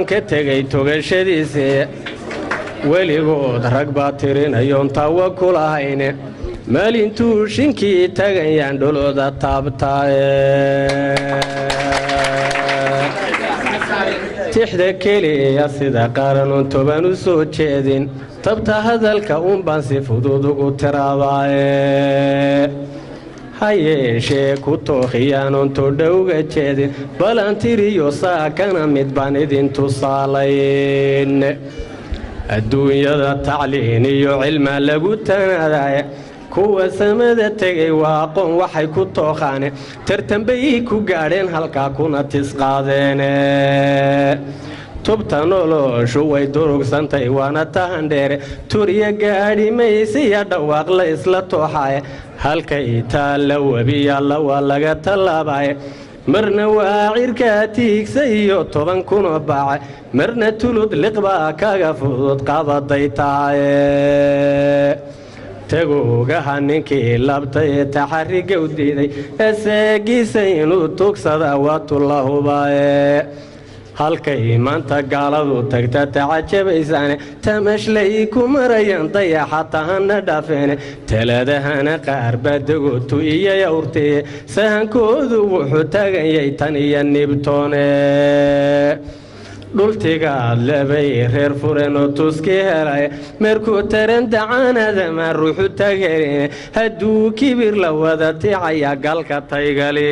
ka tegay togashadiisa weligood rag baa tirinayoon tawakkul ahayne maalintuu shinkii tagayaan dholooda taabtaaye tixda keliya sida qaranun toban u soo jeedin tabta hadalka uunbaan si fudud ugu tiraadaaye hayeeshee ku tookhiyaanon todhowga jeedin balantiriyo saakana mid baan idin tusaalayn adduunyada tacliin iyo cilma lagu tanaadaye kuwa samada tegay waa aqoon waxay ku tookhaane tartanbay ku gaadheen halkaa kuna tisqaadeene tubta noloshu way durugsantay waana tahandheere turiya gaadhi maysiya dhawaaq la isla tooxaaye halkay taalla webiyaalla waa laga tallaabaye marna waa cirkaa tiigsa iyo 10 kunoo baace marna tulud liqbaa kaga fudud qabaday tahaye tagugaha ninkii labtay taxariga u diiday eseegiisa inuu tugsada waatu la hubaaye halkay maanta gaaladu tagta tacajabaysaane tamashlay ku marayaan dayaxa tahana dhaafeene taladahana qaar baadagotu iyo yawrteye sahankoodu wuxuu tagayay tan iyo nibtoone dhultigaad lebay reer fureenoo tuskii helay meerkuu taran dacaanadama ruuxu tageline hadduu kibir la wada ticaya galka taygali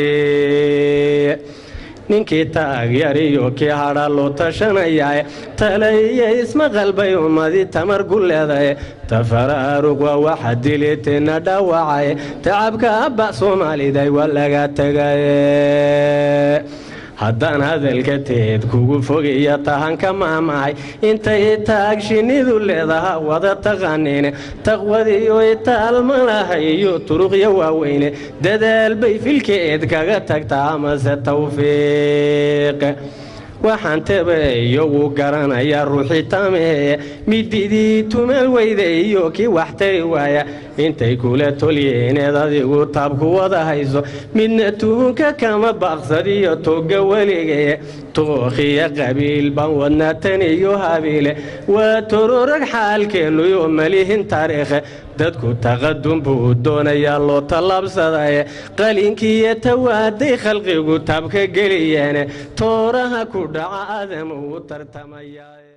ninkii taagyariyo kii hadha loo tashanayaaye talaiyo isma qalbay ummadii tamar gu leedaye tafaraaruq waa waxa diliteenna dhaawacaye tacabka abba soomaaliday waa laga tegaye haddaan hadalka teed kugu fogaya tahanka maamahay intay taag shinnidu leedaha wada taqaaniine taqwadiyo itaalma lahay iyo turuqya waaweyne dadaal bay filkeed kaga tagtaa amase tawfiiq waxaan tabayo wuu garanayaa ruuxii tameeye mididii tumal weyda iyo kii wax tari waaya intay kula tolyeeneed adigu taabku wada hayso midna tuhunka kama baaqsadiyo toga weligeye tookhiya qabiil baan wadnaa tan iyo habiile waa tororag xaalkeennuyo malihin taariikhe dadku taqadum buu doonayaa loo tallaabsadaye qalinkiiyo tawaaday khalqigu taabka geliyeene tooraha ku dhaca aadam uu tartamayaa